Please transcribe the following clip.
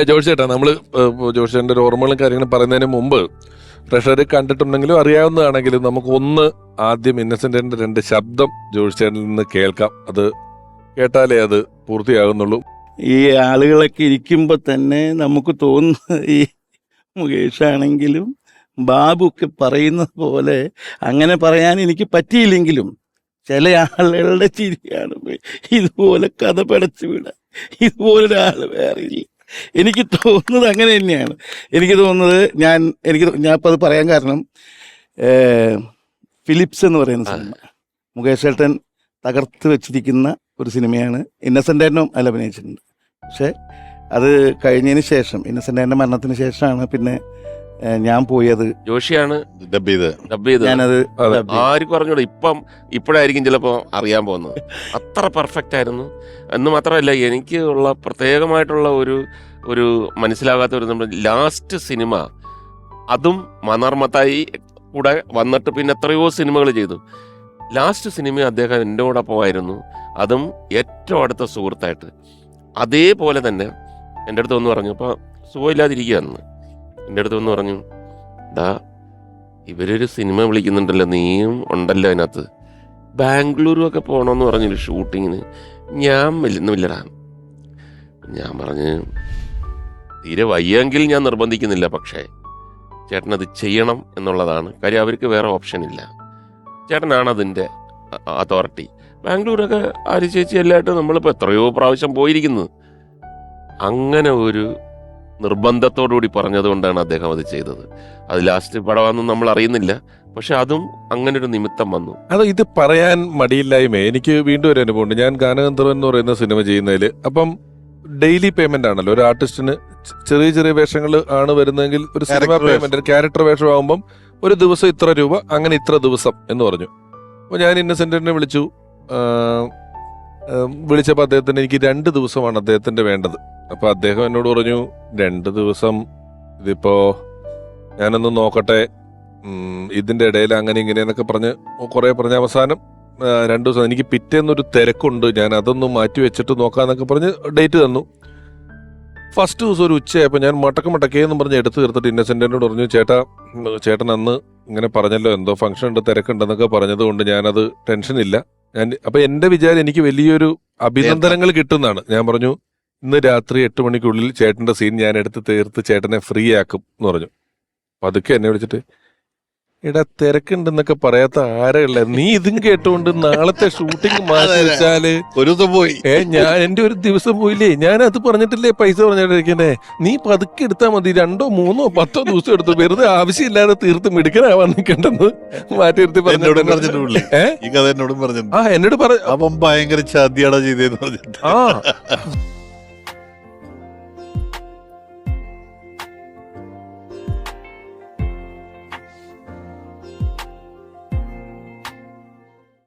ജോഷി ചേട്ടാ, നമ്മള് ജോഷിന്റെ ഒരു ഓർമ്മകളും കാര്യങ്ങളും പറയുന്നതിന് മുമ്പ് പ്രഷർ കണ്ടിട്ടുണ്ടെങ്കിലും അറിയാവുന്നതാണെങ്കിലും നമുക്ക് ഒന്ന് ആദ്യം ഇന്നസെന്റിന്റെ 2 ശബ്ദം ജോഷി ചേട്ടനിൽ നിന്ന് കേൾക്കാം. അത് കേട്ടാലേ അത് പൂർത്തിയാകുന്നുള്ളൂ. ഈ ആളുകളൊക്കെ ഇരിക്കുമ്പോൾ തന്നെ നമുക്ക് തോന്നുന്ന ഈ മുകേഷ് ആണെങ്കിലും ബാബു ഒക്കെ പറയുന്നത് പോലെ അങ്ങനെ പറയാൻ എനിക്ക് പറ്റിയില്ലെങ്കിലും ചില ആളുകളുടെ ചിരിയാണ് ഇതുപോലെ കഥ പടച്ചു വിടാൻ ഇതുപോലൊരാൾ വേറെ ഇല്ല. എനിക്ക് തോന്നുന്നത് അങ്ങനെ തന്നെയാണ്. എനിക്ക് തോന്നുന്നത് ഞാൻ ഇപ്പം അത് പറയാൻ കാരണം ഫിലിപ്സ് എന്ന് പറയുന്ന സിനിമ മുകേഷ് ഏട്ടൻ തകർത്ത് വെച്ചിരിക്കുന്ന ഒരു സിനിമയാണ്. ഇന്നസെൻ്റ് ഏട്ടനും അതിൽ അഭിനയിച്ചിട്ടുണ്ട്. പക്ഷെ അത് കഴിഞ്ഞതിന് ശേഷം ഇന്നസെൻ്റ് ഏട്ടൻ്റെ മരണത്തിന് ശേഷമാണ് പിന്നെ ഞാൻ പോയി അത് ജോഷിയാണ് ഡബ് ചെയ്ത് ഞാനത് ആർക്കും പറഞ്ഞോളൂ. ഇപ്പോഴായിരിക്കും ചിലപ്പോൾ അറിയാൻ പോകുന്നത്. അത്ര പെർഫെക്റ്റ് ആയിരുന്നു എന്ന് മാത്രമല്ല, എനിക്ക് ഉള്ള പ്രത്യേകമായിട്ടുള്ള ഒരു മനസ്സിലാകാത്ത ഒരു നമ്മുടെ ലാസ്റ്റ് സിനിമ, അതും മനോർമത്തായി കൂടെ വന്നിട്ട് പിന്നെ എത്രയോ സിനിമകൾ ചെയ്തു. ലാസ്റ്റ് സിനിമ അദ്ദേഹം എൻ്റെ കൂടെ പോവായിരുന്നു, അതും ഏറ്റവും അടുത്ത സുഹൃത്തായിട്ട്. അതേപോലെ തന്നെ എൻ്റെ അടുത്ത് വന്ന് പറഞ്ഞു, അപ്പോൾ സുഖമില്ലാതിരിക്കുകയാണെന്ന് എൻ്റെ അടുത്ത് വന്ന് പറഞ്ഞു, ഇവരൊരു സിനിമ വിളിക്കുന്നുണ്ടല്ലോ, നീയും ഉണ്ടല്ലോ അതിനകത്ത്, ബാംഗ്ലൂരും ഒക്കെ പോകണമെന്ന് പറഞ്ഞൊരു ഷൂട്ടിങ്ങിന്. ഞാൻ വരുന്നില്ലടാ. ഞാൻ പറഞ്ഞ് തീരെ വയ്യെങ്കിൽ ഞാൻ നിർബന്ധിക്കുന്നില്ല, പക്ഷേ ചേട്ടനത് ചെയ്യണം എന്നുള്ളതാണ് കാര്യം. അവർക്ക് വേറെ ഓപ്ഷൻ ഇല്ല. ചേട്ടനാണ് അതിൻ്റെ അതോറിറ്റി. ബാംഗ്ലൂരൊക്കെ ആര് ചേച്ചി എല്ലായിട്ടും നമ്മളിപ്പോൾ എത്രയോ പ്രാവശ്യം പോയിരിക്കുന്നു. അങ്ങനെ ഒരു നിർബന്ധത്തോടുകൂടി പറഞ്ഞതുകൊണ്ടാണ് അദ്ദേഹം അത് ചെയ്തത്. അത് ലാസ്റ്റ് പടമാണെന്ന് നമ്മൾ അറിയുന്നില്ല, പക്ഷെ അതും അങ്ങനെ ഒരു നിമിത്തം വന്നു. അത് ഇത് പറയാൻ മടിയില്ലായ്മ. എനിക്ക് വീണ്ടും ഒരു അനുഭവമുണ്ട്. ഞാൻ ഗാനഗന്ധർവൻ എന്ന് പറയുന്ന സിനിമ ചെയ്യുന്നതിൽ അപ്പം ഡെയിലി പേയ്മെന്റ് ആണല്ലോ ഒരു ആർട്ടിസ്റ്റിന്. ചെറിയ ചെറിയ വേഷങ്ങൾ ആണ് വരുന്നതെങ്കിൽ ഒരു സിനിമ പേയ്മെന്റ്, ക്യാരക്ടർ വേഷം ആകുമ്പം ഒരു ദിവസം ഇത്ര രൂപ, അങ്ങനെ ഇത്ര ദിവസം എന്ന് പറഞ്ഞു. അപ്പോൾ ഞാൻ ഇന്നസെന്റിനെ വിളിച്ചപ്പോൾ അദ്ദേഹത്തിന് എനിക്ക് 2 ദിവസമാണ് അദ്ദേഹത്തിന്റെ വേണ്ടത്. അപ്പൊ അദ്ദേഹം എന്നോട് പറഞ്ഞു, 2 ദിവസം ഇതിപ്പോ ഞാനൊന്ന് നോക്കട്ടെ, ഇതിന്റെ ഇടയിൽ അങ്ങനെ ഇങ്ങനെയെന്നൊക്കെ പറഞ്ഞ് കുറെ പറഞ്ഞ അവസാനം 2 ദിവസം എനിക്ക് പിറ്റേന്നൊരു തിരക്കുണ്ട്, ഞാൻ അതൊന്നും മാറ്റി വെച്ചിട്ട് നോക്കാന്നൊക്കെ പറഞ്ഞ് ഡേറ്റ് തന്നു. ഫസ്റ്റ് ദിവസം ഒരു ഉച്ചയായപ്പോൾ ഞാൻ മടക്കേന്ന് പറഞ്ഞ് എടുത്തു തീർത്തിട്ട് ഇന്നസെന്റിനോട് പറഞ്ഞു, ചേട്ടൻ അന്ന് ഇങ്ങനെ പറഞ്ഞല്ലോ, എന്തോ ഫംഗ്ഷൻ ഉണ്ട്, തിരക്കുണ്ടെന്നൊക്കെ പറഞ്ഞത് കൊണ്ട് ഞാനത് ടെൻഷനില്ല. അപ്പൊ എന്റെ വിചാരം എനിക്ക് വലിയൊരു അഭിനന്ദനങ്ങൾ കിട്ടുന്നതാണ്. ഞാൻ പറഞ്ഞു, ഇന്ന് രാത്രി 8 മണിക്കുള്ളിൽ ചേട്ടന്റെ സീൻ ഞാൻ എടുത്ത് തീർത്ത് ചേട്ടനെ ഫ്രീ ആക്കും എന്ന് പറഞ്ഞു. പതുക്കെ എന്നെ വിളിച്ചിട്ട്, എടാ തിരക്കുണ്ടെന്നൊക്കെ പറയാത്ത ആരെയുള്ള, നീ ഇതും കേട്ടുകൊണ്ട് നാളത്തെ ഷൂട്ടിംഗ് മാറ്റി വെച്ചാല് ഒരു ദിവസം പോയി. ഞാൻ എന്റെ ഒരു ദിവസം പോയില്ലേ, ഞാൻ അത് പറഞ്ഞിട്ടില്ലേ പൈസ പറഞ്ഞിട്ടിരിക്കണേ, നീ പതുക്കെ എടുത്താൽ മതി, 2, 3, 10 ദിവസം എടുത്തു, വെറുതെ ആവശ്യമില്ലാതെ തീർത്ത് മിടുക്കനാവാൻ നിൽക്കേണ്ടെന്ന് മാറ്റി നിർത്തി എന്നോടും പറഞ്ഞു. ഈ കഥ എന്നോടും പറഞ്ഞു. എന്നോട് പറഞ്ഞു അവൻ ഭയങ്കര ചതിയാടാ ചെയ്തേന്ന് പറഞ്ഞിട്ട്.